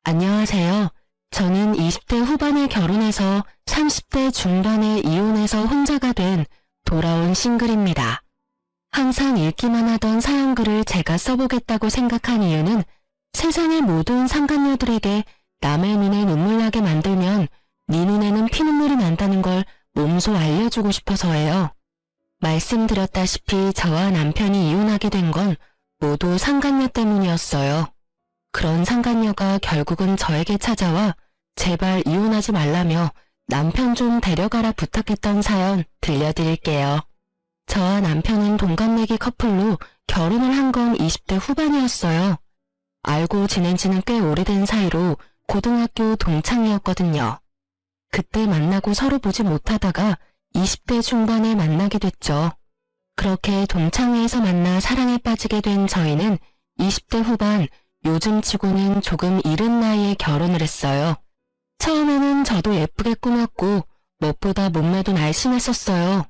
안녕하세요. 저는 20대 후반에 결혼해서 30대 중반에 이혼해서 혼자가 된 돌아온 싱글입니다. 항상 읽기만 하던 사연글을 제가 써보겠다고 생각한 이유는 세상의 모든 상간녀들에게 남의 눈에 눈물 나게 만들면 네 눈에는 피눈물이 난다는 걸 몸소 알려주고 싶어서예요. 말씀드렸다시피 저와 남편이 이혼하게 된 건 모두 상간녀 때문이었어요. 그런 상간녀가 결국은 저에게 찾아와 제발 이혼하지 말라며 남편 좀 데려가라 부탁했던 사연 들려드릴게요. 저와 남편은 동갑내기 커플로 결혼을 한 건 20대 후반이었어요. 알고 지낸 지는 꽤 오래된 사이로 고등학교 동창이었거든요. 그때 만나고 서로 보지 못하다가 20대 중반에 만나게 됐죠. 그렇게 동창회에서 만나 사랑에 빠지게 된 저희는 20대 후반 요즘 치고는 조금 이른 나이에 결혼을 했어요. 처음에는 저도 예쁘게 꾸몄고 무엇보다 몸매도 날씬했었어요.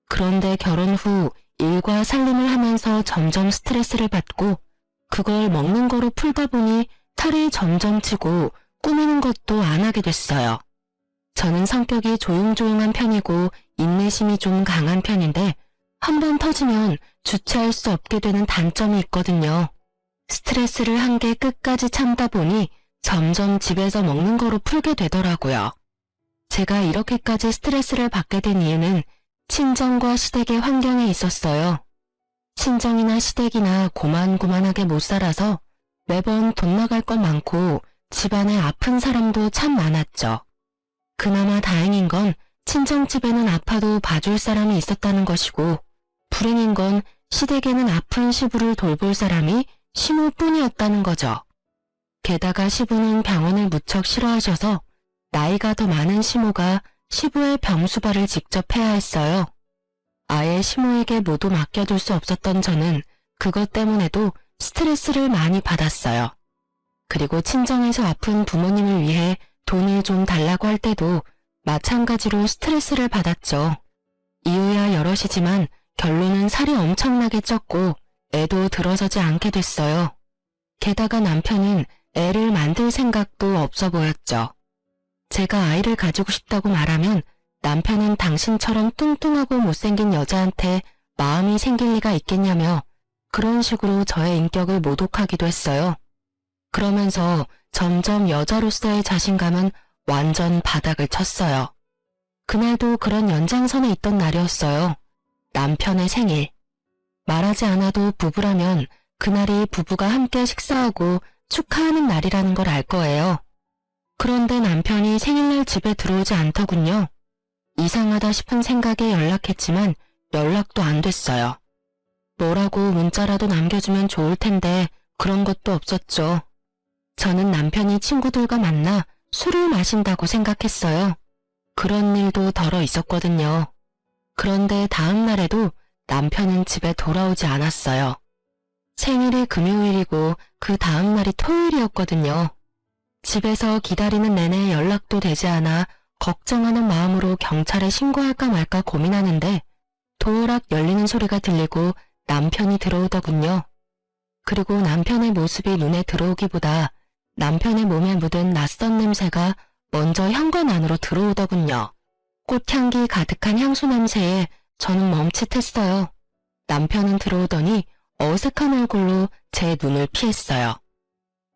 그런데 결혼 후 일과 살림을 하면서 점점 스트레스를 받고 그걸 먹는 거로 풀다 보니 살이 점점 찌고 꾸미는 것도 안 하게 됐어요. 저는 성격이 조용조용한 편이고 인내심이 좀 강한 편인데 한번 터지면 주체할 수 없게 되는 단점이 있거든요. 스트레스를 한개 끝까지 참다 보니 점점 집에서 먹는 거로 풀게 되더라고요. 제가 이렇게까지 스트레스를 받게 된 이유는 친정과 시댁의 환경에 있었어요. 친정이나 시댁이나 고만고만하게 못 살아서 매번 돈 나갈 것 많고 집안에 아픈 사람도 참 많았죠. 그나마 다행인 건 친정집에는 아파도 봐줄 사람이 있었다는 것이고 불행인 건 시댁에는 아픈 시부를 돌볼 사람이 시모뿐이었다는 거죠. 게다가 시부는 병원을 무척 싫어하셔서 나이가 더 많은 시모가 시부의 병수발을 직접 해야 했어요. 아예 시모에게 모두 맡겨둘 수 없었던 저는 그것 때문에도 스트레스를 많이 받았어요. 그리고 친정에서 아픈 부모님을 위해 돈을 좀 달라고 할 때도 마찬가지로 스트레스를 받았죠. 이유야 여럿이지만 결론은 살이 엄청나게 쪘고 애도 들어서지 않게 됐어요. 게다가 남편은 애를 만들 생각도 없어 보였죠. 제가 아이를 가지고 싶다고 말하면 남편은 당신처럼 뚱뚱하고 못생긴 여자한테 마음이 생길 리가 있겠냐며 그런 식으로 저의 인격을 모독하기도 했어요. 그러면서 점점 여자로서의 자신감은 완전 바닥을 쳤어요. 그날도 그런 연장선에 있던 날이었어요. 남편의 생일. 말하지 않아도 부부라면 그날이 부부가 함께 식사하고 축하하는 날이라는 걸 알 거예요. 그런데 남편이 생일날 집에 들어오지 않더군요. 이상하다 싶은 생각에 연락했지만 연락도 안 됐어요. 뭐라고 문자라도 남겨주면 좋을 텐데 그런 것도 없었죠. 저는 남편이 친구들과 만나 술을 마신다고 생각했어요. 그런 일도 덜어 있었거든요. 그런데 다음 날에도 남편은 집에 돌아오지 않았어요. 생일이 금요일이고 그 다음 날이 토요일이었거든요. 집에서 기다리는 내내 연락도 되지 않아 걱정하는 마음으로 경찰에 신고할까 말까 고민하는데 도어락 열리는 소리가 들리고 남편이 들어오더군요. 그리고 남편의 모습이 눈에 들어오기보다 남편의 몸에 묻은 낯선 냄새가 먼저 현관 안으로 들어오더군요. 꽃향기 가득한 향수 냄새에 저는 멈칫했어요. 남편은 들어오더니 어색한 얼굴로 제 눈을 피했어요.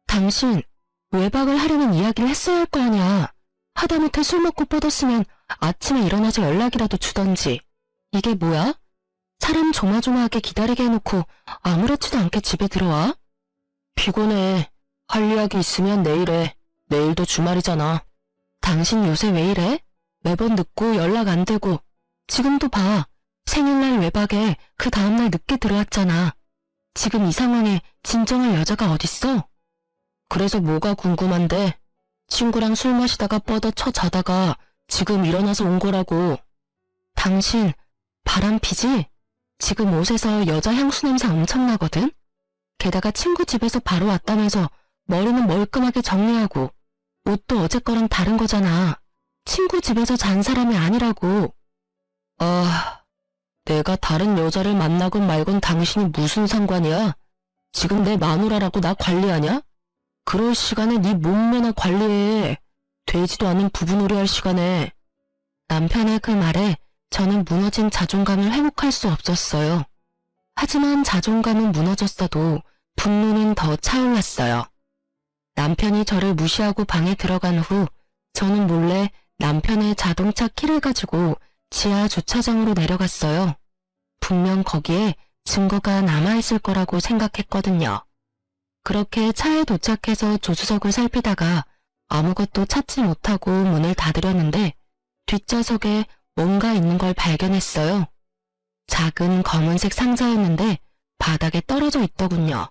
당신 외박을 하려는 이야기를 했어야 할 거 아니야. 하다못해 술 먹고 뻗었으면 아침에 일어나서 연락이라도 주던지. 이게 뭐야? 사람 조마조마하게 기다리게 해놓고 아무렇지도 않게 집에 들어와? 피곤해. 할 이야기 있으면 내일 해. 내일도 주말이잖아. 당신 요새 왜 이래? 매번 늦고 연락 안 되고. 지금도 봐. 생일날 외박에 그 다음날 늦게 들어왔잖아. 지금 이 상황에 진정할 여자가 어딨어? 그래서 뭐가 궁금한데? 친구랑 술 마시다가 뻗어 쳐 자다가 지금 일어나서 온 거라고. 당신 바람 피지? 지금 옷에서 여자 향수 냄새 엄청나거든? 게다가 친구 집에서 바로 왔다면서 머리는 멀끔하게 정리하고 옷도 어제 거랑 다른 거잖아. 친구 집에서 잔 사람이 아니라고. 내가 다른 여자를 만나건 말건 당신이 무슨 상관이야? 지금 내 마누라라고 나 관리하냐? 그럴 시간에 네 몸매나 관리해. 되지도 않은 부부놀이할 시간에. 남편의 그 말에 저는 무너진 자존감을 회복할 수 없었어요. 하지만 자존감은 무너졌어도 분노는 더 차올랐어요. 남편이 저를 무시하고 방에 들어간 후 저는 몰래 남편의 자동차 키를 가지고 지하 주차장으로 내려갔어요. 분명 거기에 증거가 남아있을 거라고 생각했거든요. 그렇게 차에 도착해서 조수석을 살피다가 아무것도 찾지 못하고 문을 닫으려는데 뒷좌석에 뭔가 있는 걸 발견했어요. 작은 검은색 상자였는데 바닥에 떨어져 있더군요.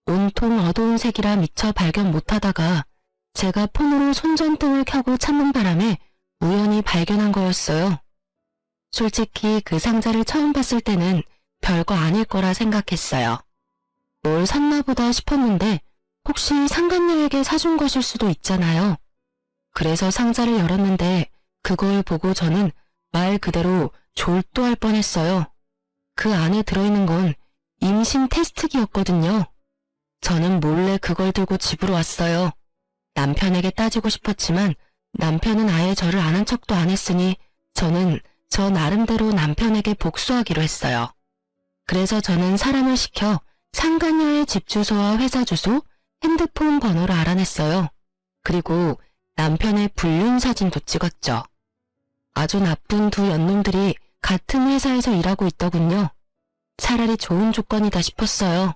온통 어두운 색이라 미처 발견 못하다가 제가 폰으로 손전등을 켜고 찾는 바람에 우연히 발견한 거였어요. 솔직히 그 상자를 처음 봤을 때는 별거 아닐 거라 생각했어요. 뭘 샀나 보다 싶었는데 혹시 상간녀에게 사준 것일 수도 있잖아요. 그래서 상자를 열었는데 그걸 보고 저는 말 그대로 졸도할 뻔했어요. 그 안에 들어있는 건 임신 테스트기였거든요. 저는 몰래 그걸 들고 집으로 왔어요. 남편에게 따지고 싶었지만 남편은 아예 저를 아는 척도 안 했으니 저는 저 나름대로 남편에게 복수하기로 했어요. 그래서 저는 사람을 시켜 상간녀의 집 주소와 회사 주소, 핸드폰 번호를 알아냈어요. 그리고 남편의 불륜 사진도 찍었죠. 아주 나쁜 두 연놈들이 같은 회사에서 일하고 있더군요. 차라리 좋은 조건이다 싶었어요.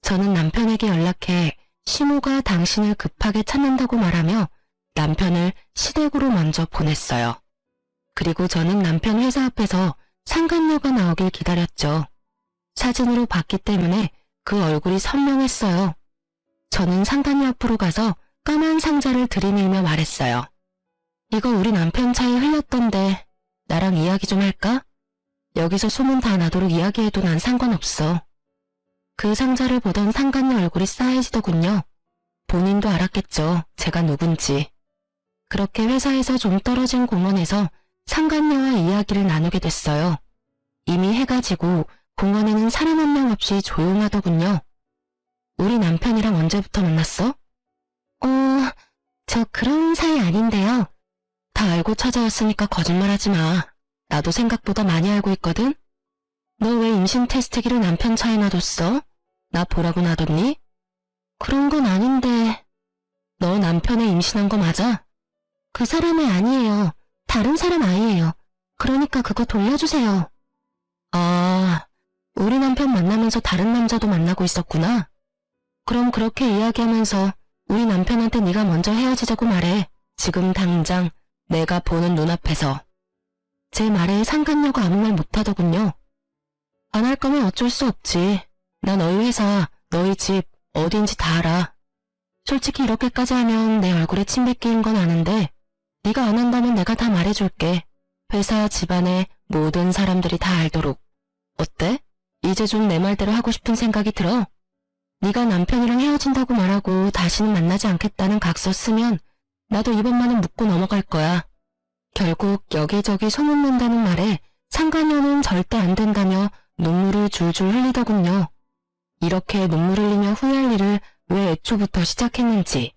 저는 남편에게 연락해 시모가 당신을 급하게 찾는다고 말하며 남편을 시댁으로 먼저 보냈어요. 그리고 저는 남편 회사 앞에서 상간녀가 나오길 기다렸죠. 사진으로 봤기 때문에 그 얼굴이 선명했어요. 저는 상간녀 앞으로 가서 까만 상자를 들이밀며 말했어요. 이거 우리 남편 차에 흘렸던데 나랑 이야기 좀 할까? 여기서 소문 다 나도록 이야기해도 난 상관없어. 그 상자를 보던 상간녀 얼굴이 싸해지더군요. 본인도 알았겠죠. 제가 누군지. 그렇게 회사에서 좀 떨어진 공원에서 상간녀와 이야기를 나누게 됐어요. 이미 해가 지고 공원에는 사람 한 명 없이 조용하더군요. 우리 남편이랑 언제부터 만났어? 저 그런 사이 아닌데요. 다 알고 찾아왔으니까 거짓말하지 마. 나도 생각보다 많이 알고 있거든? 너 왜 임신 테스트기를 남편 차에 놔뒀어? 나 보라고 놔뒀니? 그런 건 아닌데. 너 남편애 임신한 거 맞아? 그 사람이 아니에요. 다른 사람 아이예요. 그러니까 그거 돌려주세요. 아, 우리 남편 만나면서 다른 남자도 만나고 있었구나. 그럼 그렇게 이야기하면서 우리 남편한테 네가 먼저 헤어지자고 말해. 지금 당장 내가 보는 눈앞에서. 제 말에 상간녀가 아무 말 못하더군요. 안 할 거면 어쩔 수 없지. 나 너희 회사, 너희 집 어딘지 다 알아. 솔직히 이렇게까지 하면 내 얼굴에 침 뱉기인 건 아는데 네가 안 한다면 내가 다 말해줄게. 회사, 집안의 모든 사람들이 다 알도록. 어때? 이제 좀 내 말대로 하고 싶은 생각이 들어? 네가 남편이랑 헤어진다고 말하고 다시는 만나지 않겠다는 각서 쓰면 나도 이번만은 묻고 넘어갈 거야. 결국 여기저기 소문난다는 말에 상간녀는 절대 안 된다며 눈물을 줄줄 흘리더군요. 이렇게 눈물 흘리며 후회할 일을 왜 애초부터 시작했는지.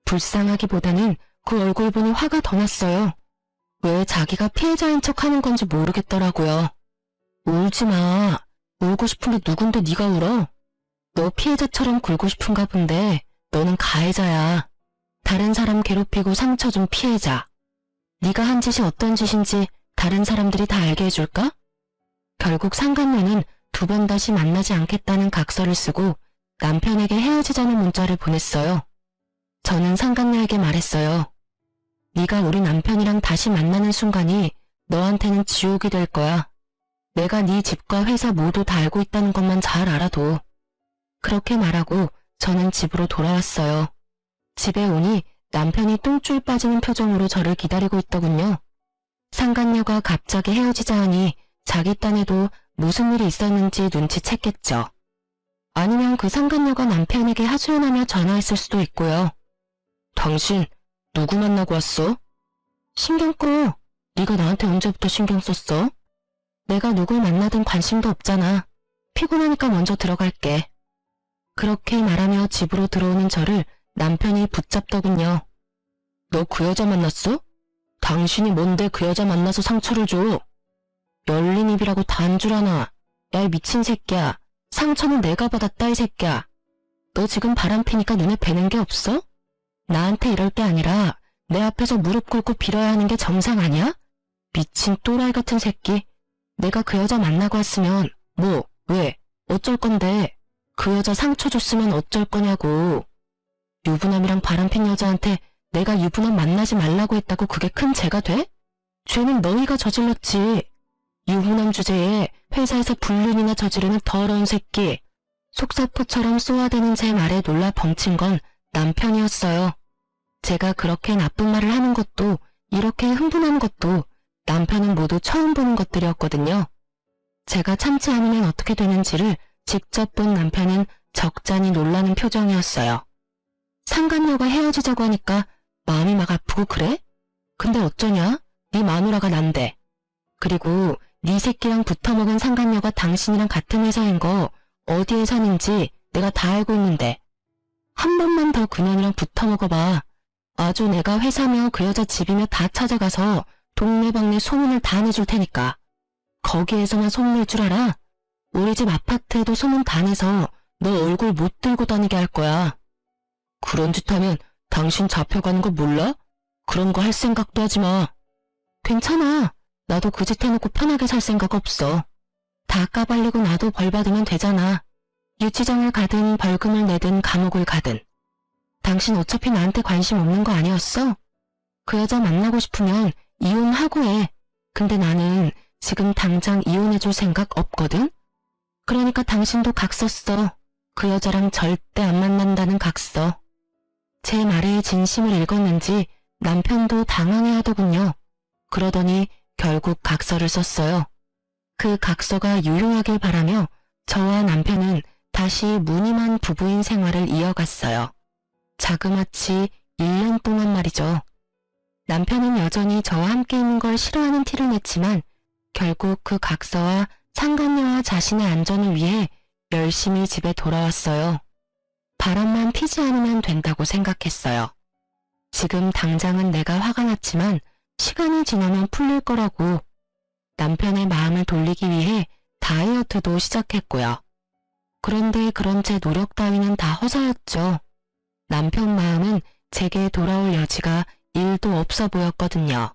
불쌍하기보다는 그 얼굴 보니 화가 더 났어요. 왜 자기가 피해자인 척하는 건지 모르겠더라고요. 울지 마. 울고 싶은 게 누군데 네가 울어? 너 피해자처럼 굴고 싶은가 본데 너는 가해자야. 다른 사람 괴롭히고 상처 준 피해자. 네가 한 짓이 어떤 짓인지 다른 사람들이 다 알게 해줄까? 결국 상간녀는 두 번 다시 만나지 않겠다는 각서를 쓰고 남편에게 헤어지자는 문자를 보냈어요. 저는 상간녀에게 말했어요. 네가 우리 남편이랑 다시 만나는 순간이 너한테는 지옥이 될 거야. 내가 네 집과 회사 모두 다 알고 있다는 것만 잘 알아둬. 그렇게 말하고 저는 집으로 돌아왔어요. 집에 오니 남편이 똥줄 빠지는 표정으로 저를 기다리고 있더군요. 상간녀가 갑자기 헤어지자 하니 자기 딴에도 무슨 일이 있었는지 눈치챘겠죠. 아니면 그 상간녀가 남편에게 하소연하며 전화했을 수도 있고요. 당신 누구 만나고 왔어? 신경 꺼. 네가 나한테 언제부터 신경 썼어? 내가 누굴 만나든 관심도 없잖아. 피곤하니까 먼저 들어갈게. 그렇게 말하며 집으로 들어오는 저를 남편이 붙잡더군요. 너 그 여자 만났어? 당신이 뭔데 그 여자 만나서 상처를 줘? 열린 입이라고 단 줄 아나. 야, 이 미친 새끼야. 상처는 내가 받았다, 이 새끼야. 너 지금 바람피니까 눈에 뵈는 게 없어? 나한테 이럴 게 아니라 내 앞에서 무릎 꿇고 빌어야 하는 게 정상 아니야? 미친 또라이 같은 새끼. 내가 그 여자 만나고 왔으면 뭐, 왜, 어쩔 건데. 그 여자 상처 줬으면 어쩔 거냐고. 유부남이랑 바람핀 여자한테 내가 유부남 만나지 말라고 했다고 그게 큰 죄가 돼? 죄는 너희가 저질렀지. 유부남 주제에 회사에서 불륜이나 저지르는 더러운 새끼. 속사포처럼 쏘아대는 제 말에 놀라 벙친 건 남편이었어요. 제가 그렇게 나쁜 말을 하는 것도 이렇게 흥분하는 것도 남편은 모두 처음 보는 것들이었거든요. 제가 참지 않으면 어떻게 되는지를 직접 본 남편은 적잖이 놀라는 표정이었어요. 상간녀가 헤어지자고 하니까 마음이 막 아프고 그래? 근데 어쩌냐? 네 마누라가 난데. 그리고 네 새끼랑 붙어먹은 상간녀가 당신이랑 같은 회사인 거 어디에 사는지 내가 다 알고 있는데. 한 번만 더 그년이랑 붙어먹어봐. 아주 내가 회사며 그 여자 집이며 다 찾아가서 동네방네 소문을 다 내줄 테니까. 거기에서만 소문낼 줄 알아? 우리 집 아파트에도 소문 다 내서 너 얼굴 못 들고 다니게 할 거야. 그런 짓 하면 당신 잡혀가는 거 몰라? 그런 거 할 생각도 하지 마. 괜찮아. 나도 그 짓 해놓고 편하게 살 생각 없어. 다 까발리고 나도 벌 받으면 되잖아. 유치장을 가든 벌금을 내든 감옥을 가든. 당신 어차피 나한테 관심 없는 거 아니었어? 그 여자 만나고 싶으면 이혼하고 해. 근데 나는 지금 당장 이혼해줄 생각 없거든? 그러니까 당신도 각 썼어. 그 여자랑 절대 안 만난다는 각 써. 제 말에 진심을 읽었는지 남편도 당황해하더군요. 그러더니 결국 각서를 썼어요. 그 각서가 유효하길 바라며 저와 남편은 다시 무늬만 부부인 생활을 이어갔어요. 자그마치 1년 동안 말이죠. 남편은 여전히 저와 함께 있는 걸 싫어하는 티를 냈지만 결국 그 각서와 상간녀와 자신의 안전을 위해 열심히 집에 돌아왔어요. 바람만 피지 않으면 된다고 생각했어요. 지금 당장은 내가 화가 났지만 시간이 지나면 풀릴 거라고. 남편의 마음을 돌리기 위해 다이어트도 시작했고요. 그런데 그런 제 노력 따위는 다 허사였죠. 남편 마음은 제게 돌아올 여지가 1도 없어 보였거든요.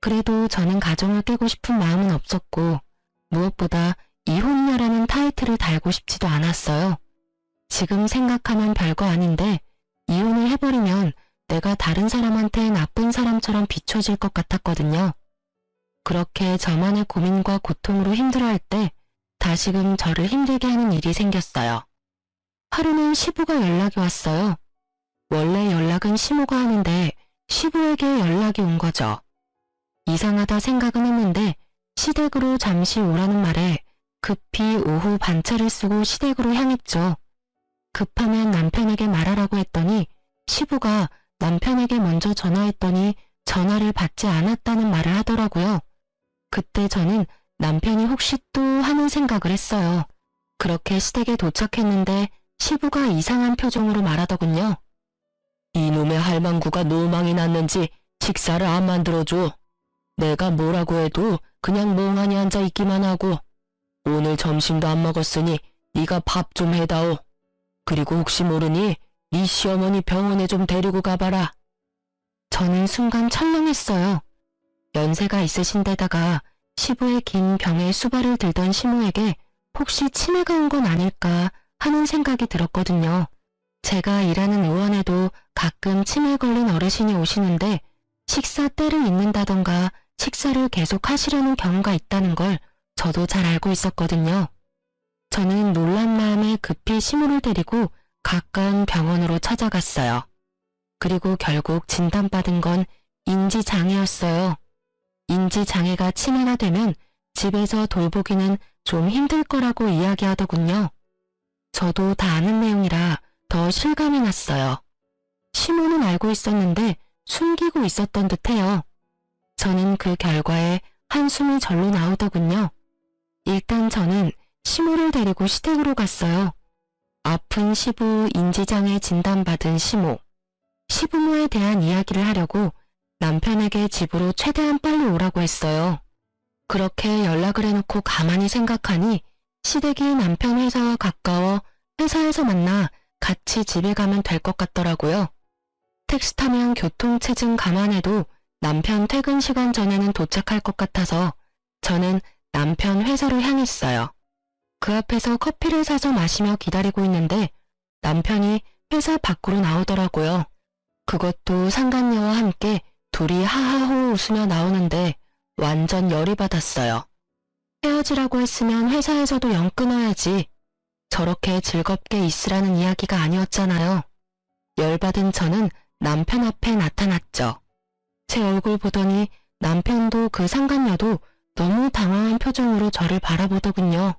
그래도 저는 가정을 깨고 싶은 마음은 없었고 무엇보다 이혼녀라는 타이틀을 달고 싶지도 않았어요. 지금 생각하면 별거 아닌데 이혼을 해버리면 내가 다른 사람한테 나쁜 사람처럼 비춰질 것 같았거든요. 그렇게 저만의 고민과 고통으로 힘들어할 때 다시금 저를 힘들게 하는 일이 생겼어요. 하루는 시부가 연락이 왔어요. 원래 연락은 시모가 하는데 시부에게 연락이 온 거죠. 이상하다 생각은 했는데 시댁으로 잠시 오라는 말에 급히 오후 반차를 쓰고 시댁으로 향했죠. 급하면 남편에게 말하라고 했더니 시부가 남편에게 먼저 전화했더니 전화를 받지 않았다는 말을 하더라고요. 그때 저는 남편이 혹시 또 하는 생각을 했어요. 그렇게 시댁에 도착했는데 시부가 이상한 표정으로 말하더군요. 이놈의 할망구가 노망이 났는지 식사를 안 만들어줘. 내가 뭐라고 해도 그냥 멍하니 앉아 있기만 하고 오늘 점심도 안 먹었으니 네가 밥 좀 해다오. 그리고 혹시 모르니 네 시어머니 병원에 좀 데리고 가봐라. 저는 순간 철렁했어요. 연세가 있으신 데다가 시부의 긴 병에 수발을 들던 시모에게 혹시 치매가 온 건 아닐까 하는 생각이 들었거든요. 제가 일하는 의원에도 가끔 치매 걸린 어르신이 오시는데 식사 때를 잊는다던가 식사를 계속 하시려는 경우가 있다는 걸 저도 잘 알고 있었거든요. 저는 놀란 마음에 급히 시모를 데리고 가까운 병원으로 찾아갔어요. 그리고 결국 진단받은 건 인지장애였어요. 인지장애가 치매가 되면 집에서 돌보기는 좀 힘들 거라고 이야기하더군요. 저도 다 아는 내용이라 더 실감이 났어요. 시모는 알고 있었는데 숨기고 있었던 듯해요. 저는 그 결과에 한숨이 절로 나오더군요. 일단 저는 시모를 데리고 시댁으로 갔어요. 아픈 시부 인지장애 진단받은 시모. 시부모에 대한 이야기를 하려고 남편에게 집으로 최대한 빨리 오라고 했어요. 그렇게 연락을 해놓고 가만히 생각하니 시댁이 남편 회사와 가까워 회사에서 만나 같이 집에 가면 될 것 같더라고요. 택시 타면 교통체증 감안해도 남편 퇴근 시간 전에는 도착할 것 같아서 저는 남편 회사로 향했어요. 그 앞에서 커피를 사서 마시며 기다리고 있는데 남편이 회사 밖으로 나오더라고요. 그것도 상간녀와 함께 둘이 하하호 웃으며 나오는데 완전 열이 받았어요. 헤어지라고 했으면 회사에서도 영 끊어야지. 저렇게 즐겁게 있으라는 이야기가 아니었잖아요. 열받은 저는 남편 앞에 나타났죠. 제 얼굴 보더니 남편도 그 상간녀도 너무 당황한 표정으로 저를 바라보더군요.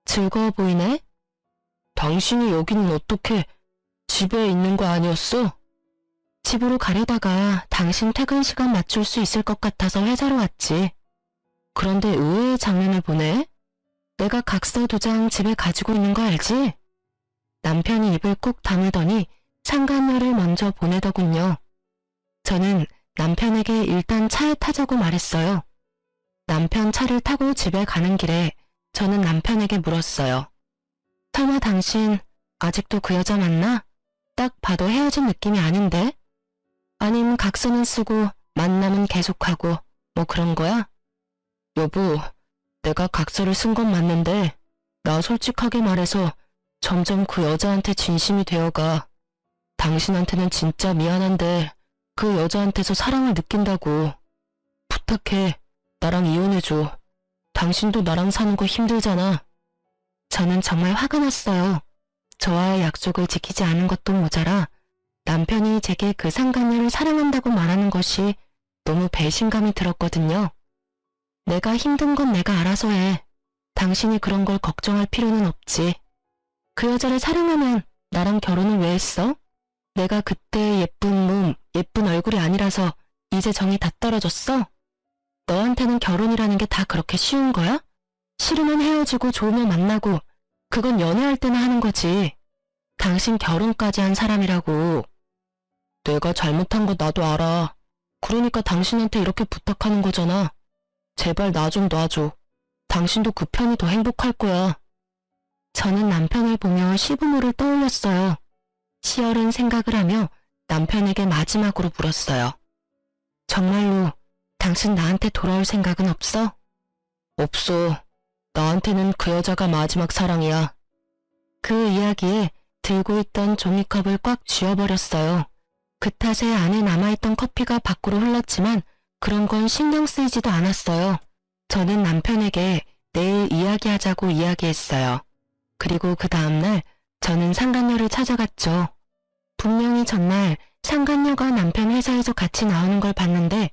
즐거워 보이네? 당신이 여기는 어떻게 집에 있는 거 아니었어? 집으로 가려다가 당신 퇴근 시간 맞출 수 있을 것 같아서 회사로 왔지. 그런데 의외의 장면을 보네? 내가 각서 2장 집에 가지고 있는 거 알지? 남편이 입을 꾹 다물더니 상간녀를 먼저 보내더군요. 저는 남편에게 일단 차에 타자고 말했어요. 남편 차를 타고 집에 가는 길에 저는 남편에게 물었어요. 설마 당신 아직도 그 여자 만나? 딱 봐도 헤어진 느낌이 아닌데? 아님 각서는 쓰고 만남은 계속하고 뭐 그런 거야? 여보, 내가 각서를 쓴 건 맞는데 나 솔직하게 말해서 점점 그 여자한테 진심이 되어가. 당신한테는 진짜 미안한데 그 여자한테서 사랑을 느낀다고. 부탁해, 나랑 이혼해줘. 당신도 나랑 사는 거 힘들잖아. 저는 정말 화가 났어요. 저와의 약속을 지키지 않은 것도 모자라 남편이 제게 그 상간녀를 사랑한다고 말하는 것이 너무 배신감이 들었거든요. 내가 힘든 건 내가 알아서 해. 당신이 그런 걸 걱정할 필요는 없지. 그 여자를 사랑하면 나랑 결혼을 왜 했어? 내가 그때 예쁜 몸, 예쁜 얼굴이 아니라서 이제 정이 다 떨어졌어? 너한테는 결혼이라는 게 다 그렇게 쉬운 거야? 싫으면 헤어지고 좋으면 만나고 그건 연애할 때나 하는 거지. 당신 결혼까지 한 사람이라고. 내가 잘못한 거 나도 알아. 그러니까 당신한테 이렇게 부탁하는 거잖아. 제발 나 좀 놔줘. 당신도 그 편이 더 행복할 거야. 저는 남편을 보며 시부모를 떠올렸어요. 시열은 생각을 하며 남편에게 마지막으로 물었어요. 정말로 당신 나한테 돌아올 생각은 없어? 없어. 나한테는 그 여자가 마지막 사랑이야. 그 이야기에 들고 있던 종이컵을 꽉 쥐어버렸어요. 그 탓에 안에 남아있던 커피가 밖으로 흘렀지만 그런 건 신경 쓰이지도 않았어요. 저는 남편에게 내일 이야기하자고 이야기했어요. 그리고 그 다음날 저는 상간녀를 찾아갔죠. 분명히 전날 상간녀가 남편 회사에서 같이 나오는 걸 봤는데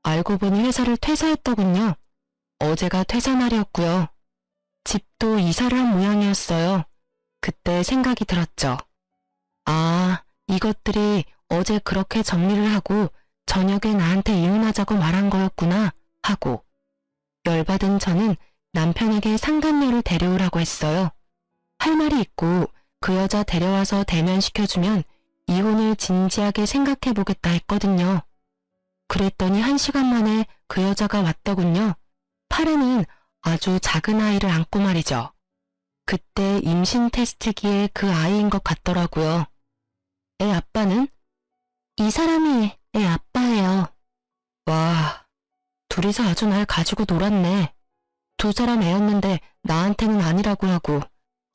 알고 보니 회사를 퇴사했더군요. 어제가 퇴사 날이었고요. 집도 이사를 한 모양이었어요. 그때 생각이 들었죠. 아, 이것들이 어제 그렇게 정리를 하고 저녁에 나한테 이혼하자고 말한 거였구나 하고. 열받은 저는 남편에게 상간녀를 데려오라고 했어요. 할 말이 있고 그 여자 데려와서 대면시켜주면 이혼을 진지하게 생각해보겠다 했거든요. 그랬더니 1시간 만에 그 여자가 왔더군요. 팔에는 아주 작은 아이를 안고 말이죠. 그때 임신 테스트기에 그 아이인 것 같더라고요. 애 아빠는? 이 사람이 애 아빠예요. 와, 둘이서 아주 날 가지고 놀았네. 두 사람 애였는데 나한테는 아니라고 하고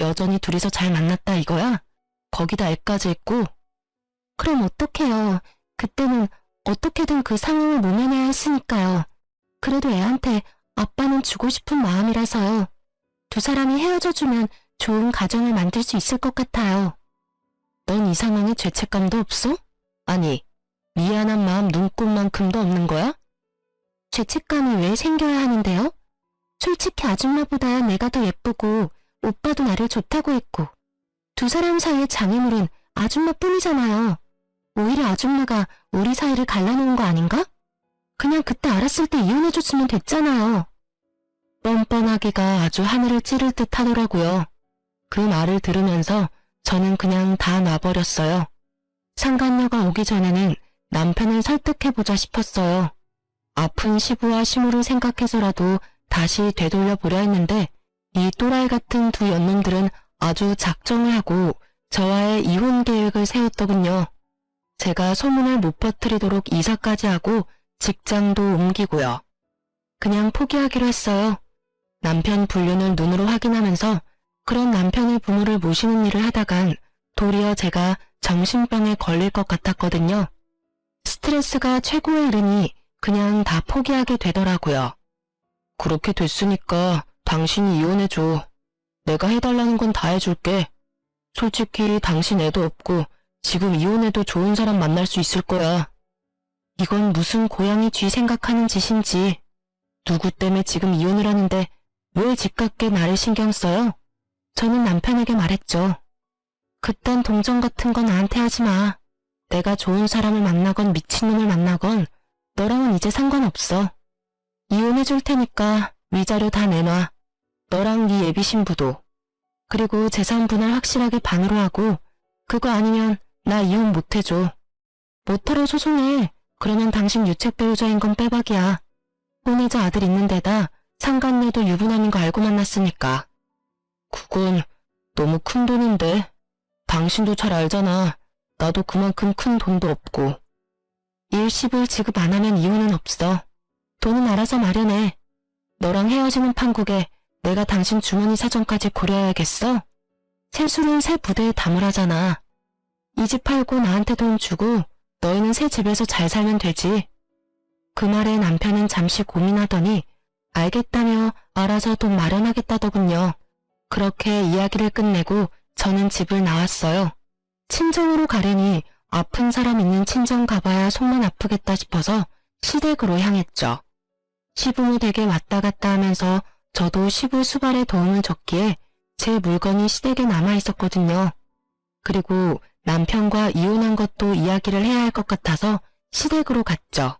여전히 둘이서 잘 만났다 이거야? 거기다 애까지 있고? 그럼 어떡해요. 그때는 어떻게든 그 상황을 모면해야 했으니까요. 그래도 애한테 아빠는 주고 싶은 마음이라서요. 두 사람이 헤어져주면 좋은 가정을 만들 수 있을 것 같아요. 넌 이 상황에 죄책감도 없어? 아니, 미안한 마음 눈꼽만큼도 없는 거야? 죄책감이 왜 생겨야 하는데요? 솔직히 아줌마보다 내가 더 예쁘고 오빠도 나를 좋다고 했고 두 사람 사이의 장애물은 아줌마뿐이잖아요. 오히려 아줌마가 우리 사이를 갈라놓은 거 아닌가? 그냥 그때 알았을 때 이혼해줬으면 됐잖아요. 뻔뻔하기가 아주 하늘을 찌를 듯 하더라고요. 그 말을 들으면서 저는 그냥 다 놔버렸어요. 상간녀가 오기 전에는 남편을 설득해보자 싶었어요. 아픈 시부와 시모를 생각해서라도 다시 되돌려 보려 했는데 이 또라이 같은 두 연놈들은 아주 작정을 하고 저와의 이혼 계획을 세웠더군요. 제가 소문을 못 퍼뜨리도록 이사까지 하고 직장도 옮기고요. 그냥 포기하기로 했어요. 남편 불륜을 눈으로 확인하면서 그런 남편의 부모를 모시는 일을 하다간 도리어 제가 정신병에 걸릴 것 같았거든요. 스트레스가 최고에 이르니 그냥 다 포기하게 되더라고요. 그렇게 됐으니까 당신이 이혼해줘. 내가 해달라는 건 다 해줄게. 솔직히 당신 애도 없고 지금 이혼해도 좋은 사람 만날 수 있을 거야. 이건 무슨 고양이 쥐 생각하는 짓인지. 누구 때문에 지금 이혼을 하는데 왜 집값게 나를 신경 써요? 저는 남편에게 말했죠. 그딴 동정 같은 건 나한테 하지 마. 내가 좋은 사람을 만나건 미친놈을 만나건 너랑은 이제 상관없어. 이혼해줄 테니까 위자료 다 내놔. 너랑 네 예비 신부도. 그리고 재산 분할 확실하게 반으로 하고 그거 아니면 나 이혼 못해줘. 못하러 소송해. 그러면 당신 유책 배우자인 건 빼박이야. 혼외자 아들 있는 데다 상간녀도 유부남인 거 알고 만났으니까. 그건 너무 큰 돈인데. 당신도 잘 알잖아. 나도 그만큼 큰 돈도 없고. 일시불 지급 안 하면 이혼은 없어. 돈은 알아서 마련해. 너랑 헤어지는 판국에 내가 당신 주머니 사정까지 고려해야겠어? 세술은 새 부대에 담으라잖아. 이 집 팔고 나한테 돈 주고 너희는 새 집에서 잘 살면 되지. 그 말에 남편은 잠시 고민하더니 알겠다며 알아서 돈 마련하겠다더군요. 그렇게 이야기를 끝내고 저는 집을 나왔어요. 친정으로 가려니 아픈 사람 있는 친정 가봐야 속만 아프겠다 싶어서 시댁으로 향했죠. 시부모 댁에 왔다 갔다 하면서 저도 시부 수발에 도움을 줬기에 제 물건이 시댁에 남아있었거든요. 그리고 남편과 이혼한 것도 이야기를 해야 할 것 같아서 시댁으로 갔죠.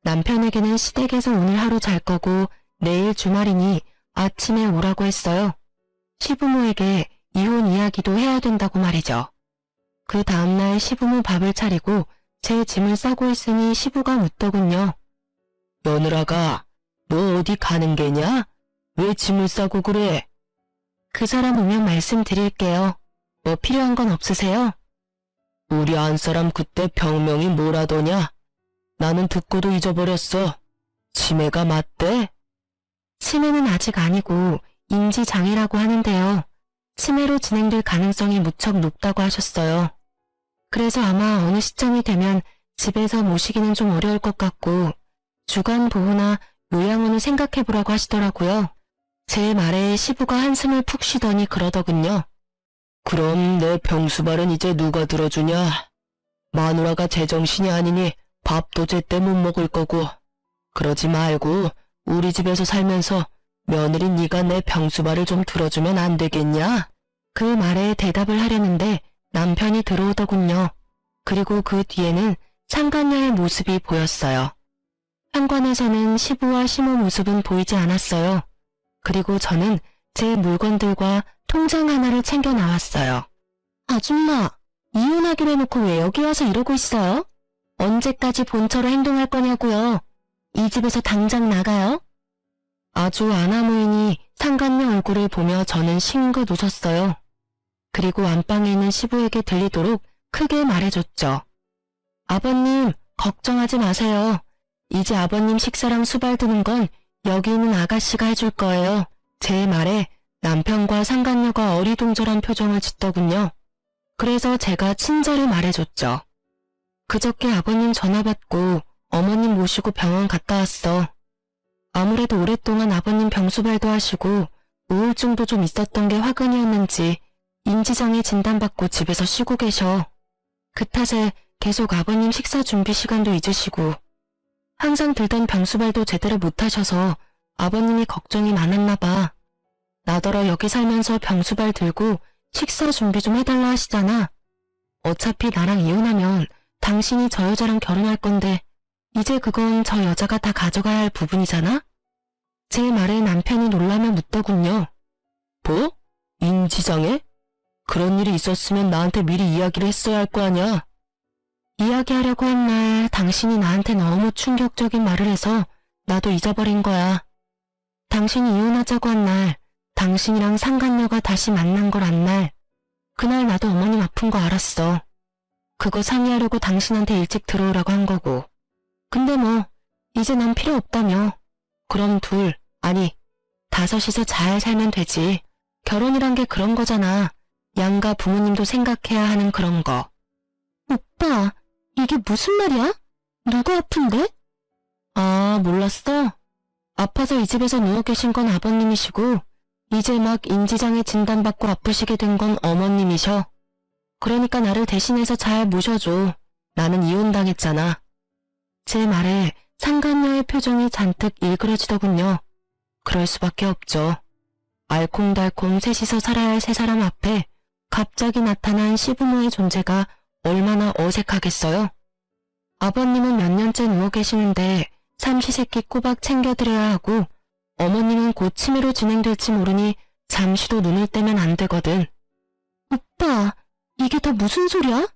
남편에게는 시댁에서 오늘 하루 잘 거고 내일 주말이니 아침에 오라고 했어요. 시부모에게 이혼 이야기도 해야 된다고 말이죠. 그 다음날 시부모 밥을 차리고 제 짐을 싸고 있으니 시부가 묻더군요. 며느라가 너 어디 가는 게냐? 왜 짐을 싸고 그래? 그 사람 오면 말씀드릴게요. 뭐 필요한 건 없으세요? 우리 안사람 그때 병명이 뭐라더냐? 나는 듣고도 잊어버렸어. 치매가 맞대? 치매는 아직 아니고 인지장애라고 하는데요. 치매로 진행될 가능성이 무척 높다고 하셨어요. 그래서 아마 어느 시점이 되면 집에서 모시기는 좀 어려울 것 같고 주간 보호나 요양원을 생각해보라고 하시더라고요. 제 말에 시부가 한숨을 푹 쉬더니 그러더군요. 그럼 내 병수발은 이제 누가 들어주냐? 마누라가 제정신이 아니니 밥도 제때 못 먹을 거고. 그러지 말고 우리 집에서 살면서 며느리 네가 내 병수발을 좀 들어주면 안 되겠냐? 그 말에 대답을 하려는데 남편이 들어오더군요. 그리고 그 뒤에는 상간녀의 모습이 보였어요. 현관에서는 시부와 시모 모습은 보이지 않았어요. 그리고 저는 제 물건들과 통장 하나를 챙겨 나왔어요. 아줌마, 이혼하기로 해놓고 왜 여기 와서 이러고 있어요? 언제까지 본처로 행동할 거냐고요? 이 집에서 당장 나가요? 아주 아나무인이 상간녀 얼굴을 보며 저는 싱긋 웃었어요. 그리고 안방에 있는 시부에게 들리도록 크게 말해줬죠. 아버님, 걱정하지 마세요. 이제 아버님 식사랑 수발 드는 건 여기 있는 아가씨가 해줄 거예요. 제 말에 남편과 상간녀가 어리둥절한 표정을 짓더군요. 그래서 제가 친절히 말해줬죠. 그저께 아버님 전화 받고 어머님 모시고 병원 갔다 왔어. 아무래도 오랫동안 아버님 병수발도 하시고 우울증도 좀 있었던 게 화근이었는지 인지장애 진단받고 집에서 쉬고 계셔. 그 탓에 계속 아버님 식사 준비 시간도 잊으시고 항상 들던 병수발도 제대로 못하셔서 아버님이 걱정이 많았나 봐. 나더러 여기 살면서 병수발 들고 식사 준비 좀 해달라 하시잖아. 어차피 나랑 이혼하면 당신이 저 여자랑 결혼할 건데 이제 그건 저 여자가 다 가져가야 할 부분이잖아? 제 말에 남편이 놀라며 묻더군요. 뭐? 인지장애? 그런 일이 있었으면 나한테 미리 이야기를 했어야 할 거 아니야? 이야기하려고 한 날 당신이 나한테 너무 충격적인 말을 해서 나도 잊어버린 거야. 당신이 이혼하자고 한 날, 당신이랑 상간녀가 다시 만난 걸 안 날, 그날 나도 어머님 아픈 거 알았어. 그거 상의하려고 당신한테 일찍 들어오라고 한 거고. 근데 뭐 이제 난 필요 없다며. 그럼 아니 5이서 잘 살면 되지. 결혼이란 게 그런 거잖아. 양가 부모님도 생각해야 하는 그런 거. 오빠, 이게 무슨 말이야? 누구 아픈데? 아, 몰랐어? 아파서 이 집에서 누워 계신 건 아버님이시고 이제 막 인지장애 진단받고 아프시게 된 건 어머님이셔. 그러니까 나를 대신해서 잘 모셔줘. 나는 이혼당했잖아. 제 말에 상간녀의 표정이 잔뜩 일그러지더군요. 그럴 수밖에 없죠. 알콩달콩 셋이서 살아야 할 세 사람 앞에 갑자기 나타난 시부모의 존재가 얼마나 어색하겠어요? 아버님은 몇 년째 누워 계시는데 삼시세끼 꼬박 챙겨드려야 하고 어머님은 곧 치매로 진행될지 모르니 잠시도 눈을 떼면 안 되거든. 오빠, 이게 다 무슨 소리야?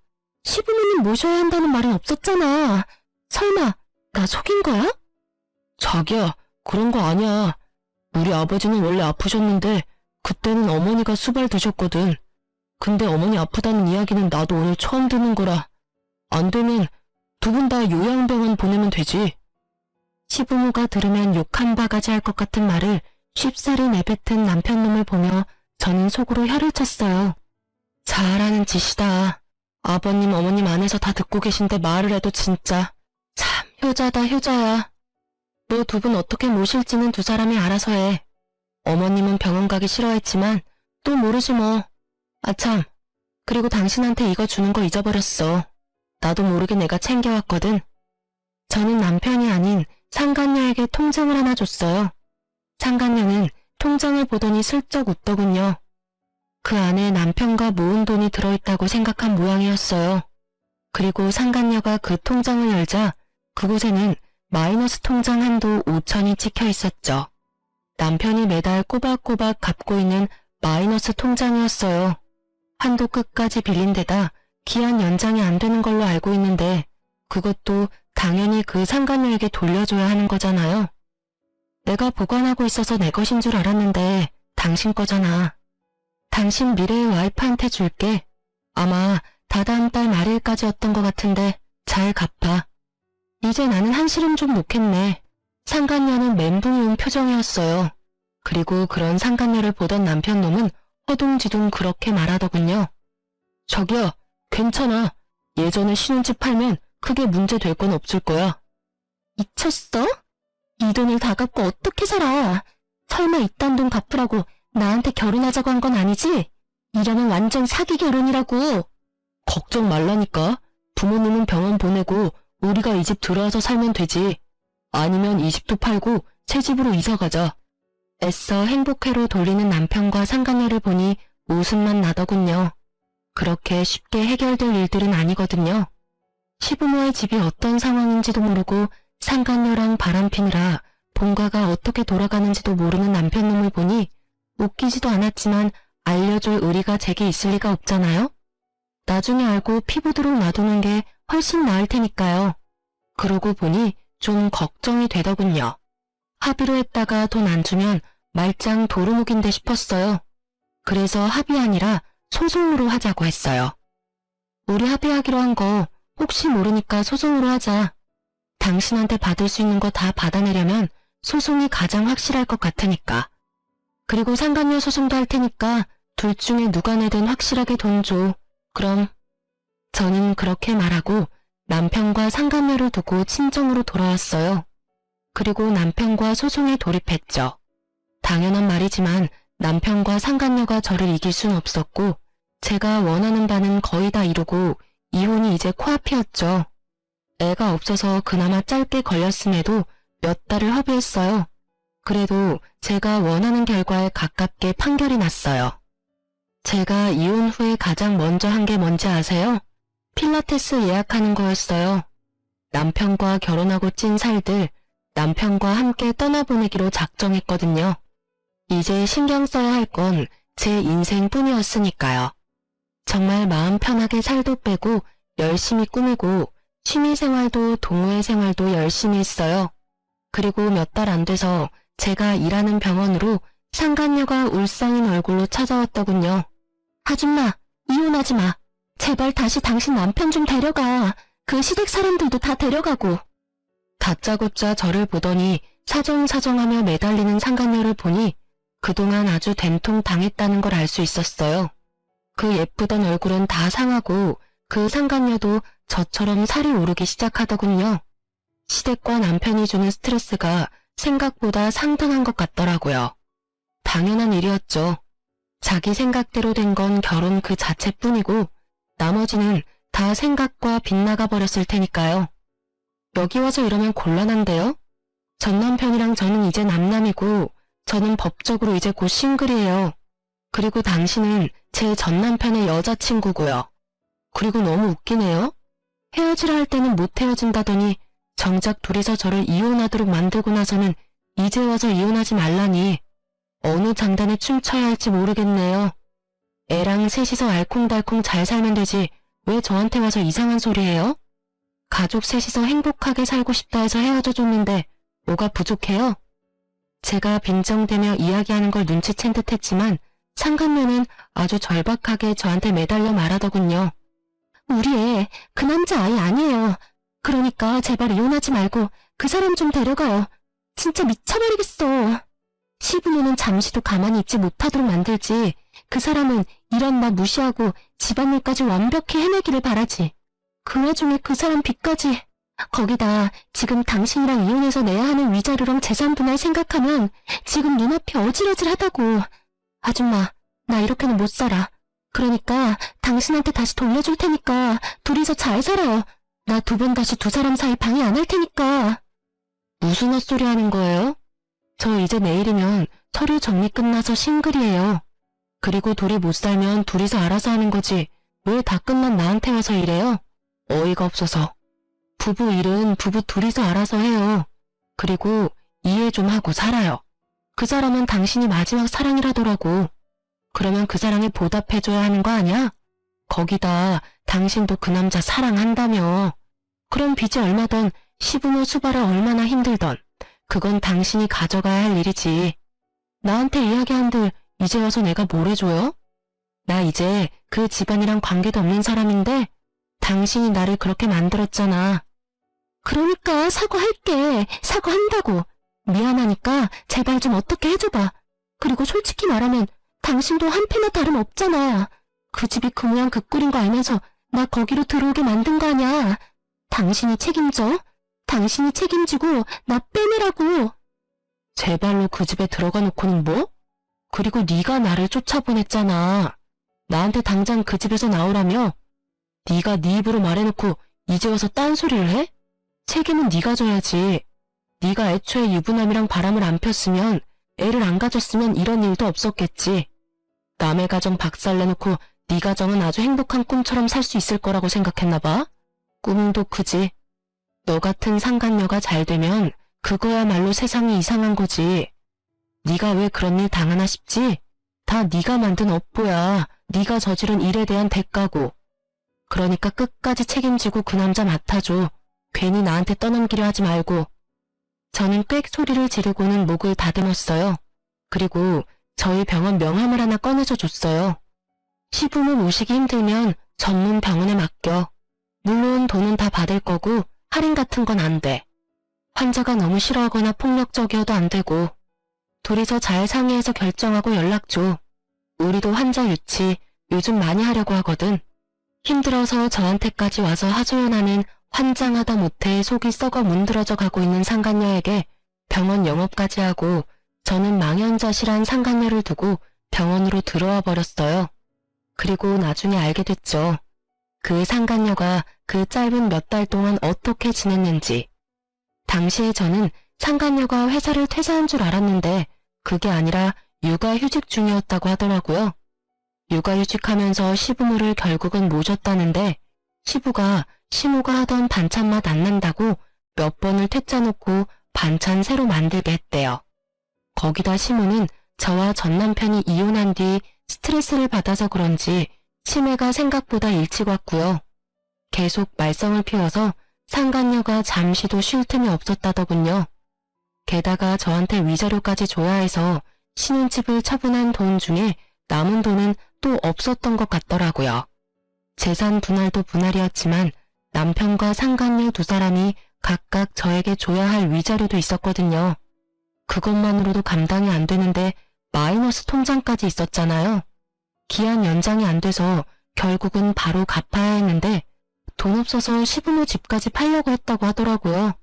시부모님 모셔야 한다는 말은 없었잖아. 설마 나 속인 거야? 자기야, 그런 거 아니야. 우리 아버지는 원래 아프셨는데 그때는 어머니가 수발 드셨거든. 근데 어머니 아프다는 이야기는 나도 오늘 처음 듣는 거라. 안 되면 두 분 다 요양병원 보내면 되지. 시부모가 들으면 욕 한 바가지 할 것 같은 말을 쉽사리 내뱉은 남편놈을 보며 저는 속으로 혀를 쳤어요. 잘하는 짓이다. 아버님 어머님 안에서 다 듣고 계신데 말을 해도 진짜 참 효자다 효자야. 너 두 분 어떻게 모실지는 두 사람이 알아서 해. 어머님은 병원 가기 싫어했지만 또 모르지 뭐. 아참, 그리고 당신한테 이거 주는 거 잊어버렸어. 나도 모르게 내가 챙겨왔거든. 저는 남편이 아닌 상간녀에게 통장을 하나 줬어요. 상간녀는 통장을 보더니 슬쩍 웃더군요. 그 안에 남편과 모은 돈이 들어있다고 생각한 모양이었어요. 그리고 상간녀가 그 통장을 열자 그곳에는 마이너스 통장 한도 5천이 찍혀 있었죠. 남편이 매달 꼬박꼬박 갚고 있는 마이너스 통장이었어요. 한도 끝까지 빌린 데다 기한 연장이 안 되는 걸로 알고 있는데 그것도 당연히 그 상간녀에게 돌려줘야 하는 거잖아요. 내가 보관하고 있어서 내 것인 줄 알았는데 당신 거잖아. 당신 미래의 와이프한테 줄게. 아마 다다음 달 말일까지였던 것 같은데 잘 갚아. 이제 나는 한시름 좀 놓겠네. 상간녀는 멘붕이 온 표정이었어요. 그리고 그런 상간녀를 보던 남편놈은 허둥지둥 그렇게 말하더군요. 자기야, 괜찮아. 예전에 신혼집 팔면 크게 문제 될 건 없을 거야. 미쳤어? 이 돈을 다 갖고 어떻게 살아? 설마 이딴 돈 갚으라고 나한테 결혼하자고 한 건 아니지? 이러면 완전 사기 결혼이라고. 걱정 말라니까. 부모님은 병원 보내고 우리가 이 집 들어와서 살면 되지. 아니면 이 집도 팔고 새 집으로 이사 가자. 애써 행복회로 돌리는 남편과 상간녀를 보니 웃음만 나더군요. 그렇게 쉽게 해결될 일들은 아니거든요. 시부모의 집이 어떤 상황인지도 모르고 상간녀랑 바람피느라 본가가 어떻게 돌아가는지도 모르는 남편놈을 보니 웃기지도 않았지만 알려줄 의리가 제게 있을 리가 없잖아요. 나중에 알고 피부도록 놔두는 게 훨씬 나을 테니까요. 그러고 보니 좀 걱정이 되더군요. 합의로 했다가 돈 안 주면 말짱 도루묵인데 싶었어요. 그래서 합의 아니라 소송으로 하자고 했어요. 우리 합의하기로 한 거 혹시 모르니까 소송으로 하자. 당신한테 받을 수 있는 거 다 받아내려면 소송이 가장 확실할 것 같으니까. 그리고 상간녀 소송도 할 테니까 둘 중에 누가 내든 확실하게 돈 줘. 그럼. 저는 그렇게 말하고 남편과 상간녀를 두고 친정으로 돌아왔어요. 그리고 남편과 소송에 돌입했죠. 당연한 말이지만 남편과 상간녀가 저를 이길 순 없었고 제가 원하는 바는 거의 다 이루고 이혼이 이제 코앞이었죠. 애가 없어서 그나마 짧게 걸렸음에도 몇 달을 허비했어요. 그래도 제가 원하는 결과에 가깝게 판결이 났어요. 제가 이혼 후에 가장 먼저 한 게 뭔지 아세요? 필라테스 예약하는 거였어요. 남편과 결혼하고 찐 살들, 남편과 함께 떠나보내기로 작정했거든요. 이제 신경 써야 할 건 제 인생뿐이었으니까요. 정말 마음 편하게 살도 빼고 열심히 꾸미고 취미생활도 동호회 생활도 열심히 했어요. 그리고 몇 달 안 돼서 제가 일하는 병원으로 상간녀가 울상인 얼굴로 찾아왔더군요. 아줌마, 이혼하지 마. 제발 다시 당신 남편 좀 데려가. 그 시댁 사람들도 다 데려가고. 다짜고짜 저를 보더니 사정사정하며 매달리는 상간녀를 보니 그동안 아주 된통 당했다는 걸 알 수 있었어요. 그 예쁘던 얼굴은 다 상하고 그 상간녀도 저처럼 살이 오르기 시작하더군요. 시댁과 남편이 주는 스트레스가 생각보다 상당한 것 같더라고요. 당연한 일이었죠. 자기 생각대로 된 건 결혼 그 자체뿐이고 나머지는 다 생각과 빗나가 버렸을 테니까요. 여기 와서 이러면 곤란한데요? 전 남편이랑 저는 이제 남남이고 저는 법적으로 이제 곧 싱글이에요. 그리고 당신은 제 전 남편의 여자친구고요. 그리고 너무 웃기네요. 헤어지라 할 때는 못 헤어진다더니 정작 둘이서 저를 이혼하도록 만들고 나서는 이제 와서 이혼하지 말라니 어느 장단에 춤춰야 할지 모르겠네요. 애랑 셋이서 알콩달콩 잘 살면 되지 왜 저한테 와서 이상한 소리 해요? 가족 셋이서 행복하게 살고 싶다 해서 헤어져 줬는데 뭐가 부족해요? 제가 빈정대며 이야기하는 걸 눈치챈 듯 했지만 상간녀는 아주 절박하게 저한테 매달려 말하더군요. 우리 애 그 남자 아이 아니에요. 그러니까 제발 이혼하지 말고 그 사람 좀 데려가요. 진짜 미쳐버리겠어. 시부모는 잠시도 가만히 있지 못하도록 만들지 그 사람은 이런 나 무시하고 집안일까지 완벽히 해내기를 바라지. 그 와중에 그 사람 빚까지. 거기다 지금 당신이랑 이혼해서 내야 하는 위자료랑 재산 분할 생각하면 지금 눈앞이 어질어질하다고. 아줌마, 나 이렇게는 못 살아. 그러니까 당신한테 다시 돌려줄 테니까 둘이서 잘 살아요. 나 2번 다시 두 사람 사이 방해 안 할 테니까. 무슨 헛소리 하는 거예요? 저 이제 내일이면 서류 정리 끝나서 싱글이에요. 그리고 둘이 못 살면 둘이서 알아서 하는 거지 왜 다 끝난 나한테 와서 이래요? 어이가 없어서. 부부 일은 부부 둘이서 알아서 해요. 그리고 이해 좀 하고 살아요. 그 사람은 당신이 마지막 사랑이라더라고. 그러면 그 사랑에 보답해줘야 하는 거 아니야? 거기다 당신도 그 남자 사랑한다며. 그럼 빚이 얼마던 시부모 수발을 얼마나 힘들던 그건 당신이 가져가야 할 일이지. 나한테 이야기한들 이제 와서 내가 뭘 해줘요? 나 이제 그 집안이랑 관계도 없는 사람인데 당신이 나를 그렇게 만들었잖아. 그러니까 사과할게. 사과한다고. 미안하니까 제발 좀 어떻게 해줘봐. 그리고 솔직히 말하면 당신도 한패나 다름없잖아. 그 집이 그 모양 그 꼴인 거 알면서 나 거기로 들어오게 만든 거 아냐. 당신이 책임져. 당신이 책임지고 나 빼내라고. 제 발로 그 집에 들어가 놓고는 뭐? 그리고 네가 나를 쫓아보냈잖아. 나한테 당장 그 집에서 나오라며? 네가 네 입으로 말해놓고 이제 와서 딴소리를 해? 책임은 네가 져야지. 네가 애초에 유부남이랑 바람을 안 폈으면 애를 안 가졌으면 이런 일도 없었겠지. 남의 가정 박살내놓고 네 가정은 아주 행복한 꿈처럼 살 수 있을 거라고 생각했나 봐. 꿈도 크지. 너 같은 상간녀가 잘 되면 그거야말로 세상이 이상한 거지. 네가 왜 그런 일 당하나 싶지? 다 네가 만든 업보야. 네가 저지른 일에 대한 대가고. 그러니까 끝까지 책임지고 그 남자 맡아줘. 괜히 나한테 떠넘기려 하지 말고. 저는 꽥 소리를 지르고는 목을 다듬었어요. 그리고 저희 병원 명함을 하나 꺼내서 줬어요. 시부모 모시기 힘들면 전문 병원에 맡겨. 물론 돈은 다 받을 거고 할인 같은 건 안 돼. 환자가 너무 싫어하거나 폭력적이어도 안 되고. 둘이서 잘 상의해서 결정하고 연락 줘. 우리도 환자 유치 요즘 많이 하려고 하거든. 힘들어서 저한테까지 와서 하소연하는 환장하다 못해 속이 썩어 문드러져 가고 있는 상간녀에게 병원 영업까지 하고 저는 망연자실한 상간녀를 두고 병원으로 들어와 버렸어요. 그리고 나중에 알게 됐죠. 그 상간녀가 그 짧은 몇 달 동안 어떻게 지냈는지. 당시에 저는 상간녀가 회사를 퇴사한 줄 알았는데 그게 아니라 육아휴직 중이었다고 하더라고요. 육아휴직하면서 시부모를 결국은 모셨다는데 시부가 시모가 하던 반찬 맛 안 난다고 몇 번을 퇴짜 놓고 반찬 새로 만들게 했대요. 거기다 시모는 저와 전 남편이 이혼한 뒤 스트레스를 받아서 그런지 치매가 생각보다 일찍 왔고요. 계속 말썽을 피워서 상간녀가 잠시도 쉴 틈이 없었다더군요. 게다가 저한테 위자료까지 줘야 해서 신혼집을 처분한 돈 중에 남은 돈은 또 없었던 것 같더라고요. 재산 분할도 분할이었지만 남편과 상간녀 두 사람이 각각 저에게 줘야 할 위자료도 있었거든요. 그것만으로도 감당이 안 되는데 마이너스 통장까지 있었잖아요. 기한 연장이 안 돼서 결국은 바로 갚아야 했는데 돈 없어서 시부모 집까지 팔려고 했다고 하더라고요.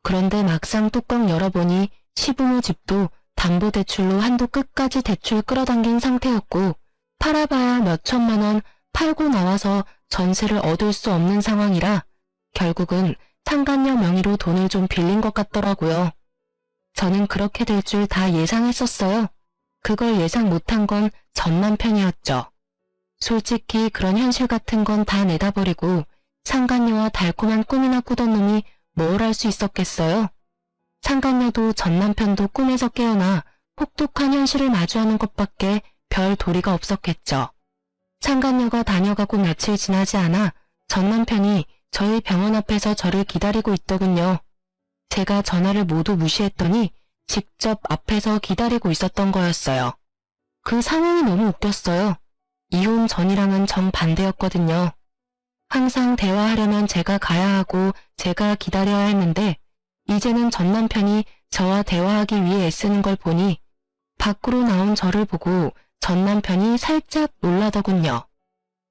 그런데 막상 뚜껑 열어보니 시부모 집도 담보대출로 한도 끝까지 대출 끌어당긴 상태였고 팔아봐야 몇 천만 원 팔고 나와서 전세를 얻을 수 없는 상황이라 결국은 상간녀 명의로 돈을 좀 빌린 것 같더라고요. 저는 그렇게 될 줄 다 예상했었어요. 그걸 예상 못한 건 전 남편이었죠. 솔직히 그런 현실 같은 건 다 내다버리고 상간녀와 달콤한 꿈이나 꾸던 놈이 뭘 할 수 있었겠어요. 상간녀도 전 남편도 꿈에서 깨어나 혹독한 현실을 마주하는 것밖에 별 도리가 없었겠죠. 상간녀가 다녀가고 며칠 지나지 않아 전 남편이 저희 병원 앞에서 저를 기다리고 있더군요. 제가 전화를 모두 무시했더니 직접 앞에서 기다리고 있었던 거였어요. 그 상황이 너무 웃겼어요. 이혼 전이랑은 정반대였거든요. 항상 대화하려면 제가 가야 하고 제가 기다려야 했는데 이제는 전 남편이 저와 대화하기 위해 애쓰는 걸 보니 밖으로 나온 저를 보고 전 남편이 살짝 놀라더군요.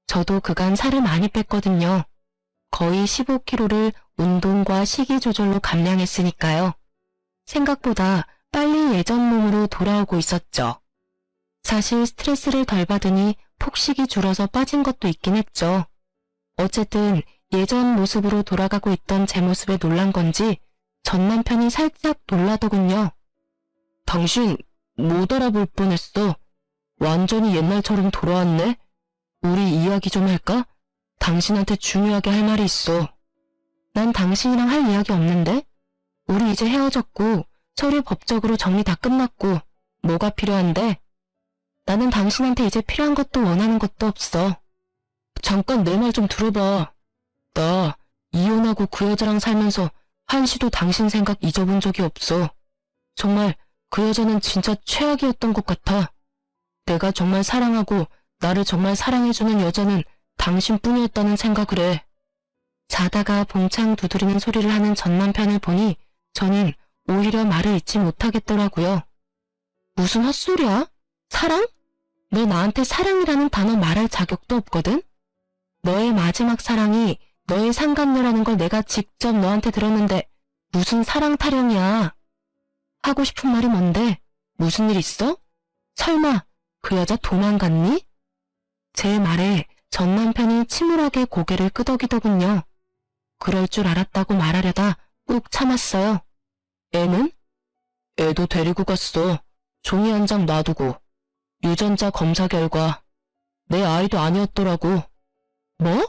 저도 그간 살을 많이 뺐거든요. 거의 15kg를 운동과 식이 조절로 감량했으니까요. 생각보다 빨리 예전 몸으로 돌아오고 있었죠. 사실 스트레스를 덜 받으니 폭식이 줄어서 빠진 것도 있긴 했죠. 어쨌든 예전 모습으로 돌아가고 있던 제 모습에 놀란 건지 전 남편이 살짝 놀라더군요. 당신 못 알아볼 뻔했어. 완전히 옛날처럼 돌아왔네. 우리 이야기 좀 할까? 당신한테 중요하게 할 말이 있어. 난 당신이랑 할 이야기 없는데? 우리 이제 헤어졌고 서류 법적으로 정리 다 끝났고 뭐가 필요한데? 나는 당신한테 이제 필요한 것도 원하는 것도 없어. 잠깐 내 말 좀 들어봐. 나 이혼하고 그 여자랑 살면서 한시도 당신 생각 잊어본 적이 없어. 정말 그 여자는 진짜 최악이었던 것 같아. 내가 정말 사랑하고 나를 정말 사랑해주는 여자는 당신뿐이었다는 생각을 해. 자다가 봉창 두드리는 소리를 하는 전 남편을 보니 저는 오히려 말을 잇지 못하겠더라고요. 무슨 헛소리야? 사랑? 너 나한테 사랑이라는 단어 말할 자격도 없거든? 너의 마지막 사랑이 너의 상간녀라는 걸 내가 직접 너한테 들었는데 무슨 사랑 타령이야. 하고 싶은 말이 뭔데? 무슨 일 있어? 설마 그 여자 도망갔니? 제 말에 전 남편이 침울하게 고개를 끄덕이더군요. 그럴 줄 알았다고 말하려다 꾹 참았어요. 애는? 애도 데리고 갔어. 종이 한 장 놔두고. 유전자 검사 결과 내 아이도 아니었더라고. 뭐?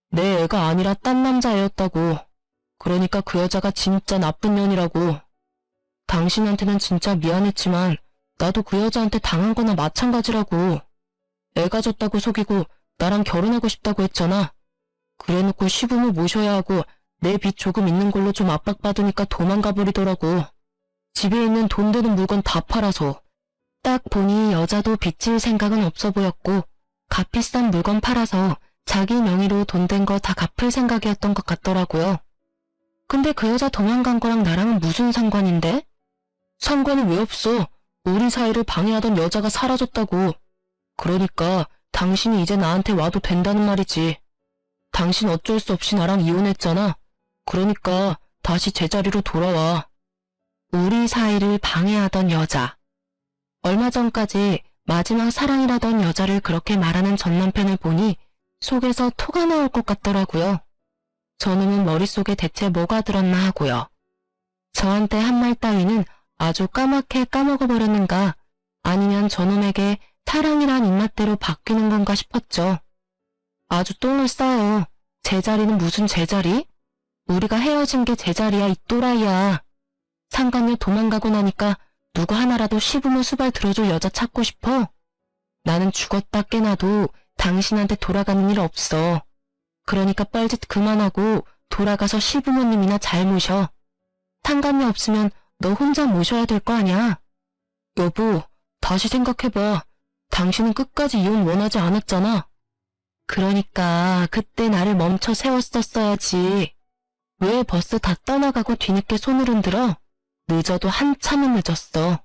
내 애가 아니라 딴 남자애였다고. 그러니까 그 여자가 진짜 나쁜 년이라고. 당신한테는 진짜 미안했지만 나도 그 여자한테 당한 거나 마찬가지라고. 애 가졌다고 속이고 나랑 결혼하고 싶다고 했잖아. 그래놓고 시부모 모셔야 하고 내 빚 조금 있는 걸로 좀 압박받으니까 도망가 버리더라고. 집에 있는 돈 되는 물건 다 팔아서. 딱 보니 여자도 빚질 생각은 없어 보였고 값비싼 물건 팔아서 자기 명의로 돈 된 거 다 갚을 생각이었던 것 같더라고요. 근데 그 여자 도망간 거랑 나랑은 무슨 상관인데? 상관이 왜 없어? 우리 사이를 방해하던 여자가 사라졌다고. 그러니까 당신이 이제 나한테 와도 된다는 말이지. 당신 어쩔 수 없이 나랑 이혼했잖아. 그러니까 다시 제자리로 돌아와. 우리 사이를 방해하던 여자. 얼마 전까지 마지막 사랑이라던 여자를 그렇게 말하는 전 남편을 보니 속에서 토가 나올 것 같더라고요. 저놈은 머릿속에 대체 뭐가 들었나 하고요. 저한테 한 말 따위는 아주 까맣게 까먹어버렸는가 아니면 저놈에게 사랑이란 입맛대로 바뀌는 건가 싶었죠. 아주 똥을 싸요. 제자리는 무슨 제자리? 우리가 헤어진 게 제자리야 이 또라이야. 상간녀 도망가고 나니까 누구 하나라도 시부모 수발 들어줄 여자 찾고 싶어? 나는 죽었다 깨나도 당신한테 돌아가는 일 없어. 그러니까 뻘짓 그만하고 돌아가서 시부모님이나 잘 모셔. 상관녀 없으면 너 혼자 모셔야 될 거 아니야. 여보, 다시 생각해봐. 당신은 끝까지 이혼 원하지 않았잖아. 그러니까 그때 나를 멈춰 세웠었어야지. 왜 벌써 다 떠나가고 뒤늦게 손을 흔들어? 늦어도 한참은 늦었어.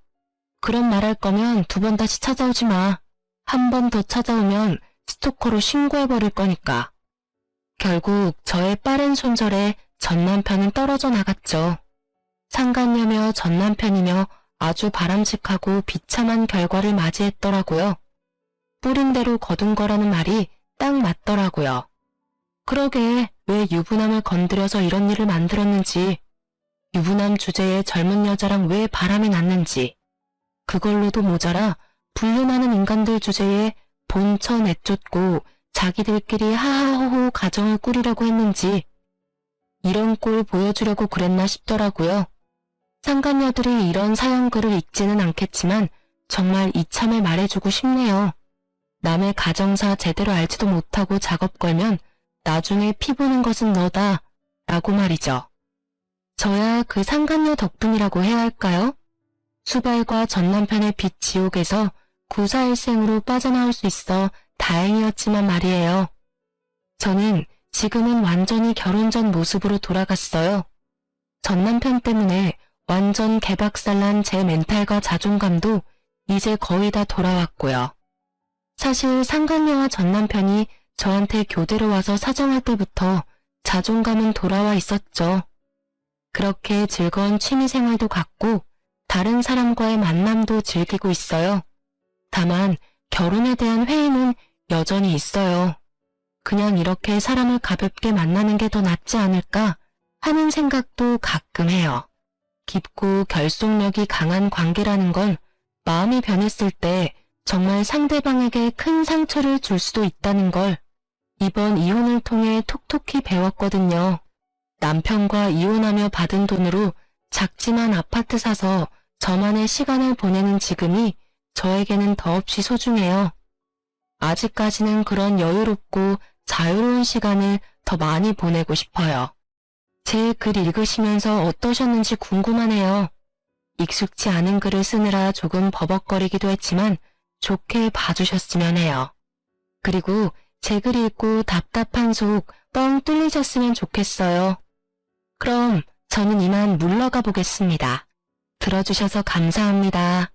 그런 말할 거면 2번 다시 찾아오지 마. 한 번 더 찾아오면 스토커로 신고해버릴 거니까. 결국 저의 빠른 손절에 전 남편은 떨어져 나갔죠. 상간녀며 전 남편이며 아주 바람직하고 비참한 결과를 맞이했더라고요. 뿌린 대로 거둔 거라는 말이 딱 맞더라고요. 그러게 왜 유부남을 건드려서 이런 일을 만들었는지, 유부남 주제에 젊은 여자랑 왜 바람이 났는지, 그걸로도 모자라 불륜하는 인간들 주제에 본처 내쫓고 자기들끼리 하하호호 가정을 꾸리려고 했는지, 이런 꼴 보여주려고 그랬나 싶더라고요. 상간녀들이 이런 사연글을 읽지는 않겠지만 정말 이참에 말해주고 싶네요. 남의 가정사 제대로 알지도 못하고 작업 걸면 나중에 피 보는 것은 너다 라고 말이죠. 저야 그 상간녀 덕분이라고 해야 할까요? 수발과 전 남편의 빚 지옥에서 구사일생으로 빠져나올 수 있어 다행이었지만 말이에요. 저는 지금은 완전히 결혼 전 모습으로 돌아갔어요. 전 남편 때문에 완전 개박살난 제 멘탈과 자존감도 이제 거의 다 돌아왔고요. 사실 상간녀와 전 남편이 저한테 교대로 와서 사정할 때부터 자존감은 돌아와 있었죠. 그렇게 즐거운 취미생활도 갖고 다른 사람과의 만남도 즐기고 있어요. 다만 결혼에 대한 회의는 여전히 있어요. 그냥 이렇게 사람을 가볍게 만나는 게 더 낫지 않을까 하는 생각도 가끔 해요. 깊고 결속력이 강한 관계라는 건 마음이 변했을 때 정말 상대방에게 큰 상처를 줄 수도 있다는 걸 이번 이혼을 통해 톡톡히 배웠거든요. 남편과 이혼하며 받은 돈으로 작지만 아파트 사서 저만의 시간을 보내는 지금이 저에게는 더없이 소중해요. 아직까지는 그런 여유롭고 자유로운 시간을 더 많이 보내고 싶어요. 제 글 읽으시면서 어떠셨는지 궁금하네요. 익숙치 않은 글을 쓰느라 조금 버벅거리기도 했지만 좋게 봐주셨으면 해요. 그리고 제 글 읽고 답답한 속 뻥 뚫리셨으면 좋겠어요. 그럼 저는 이만 물러가 보겠습니다. 들어주셔서 감사합니다.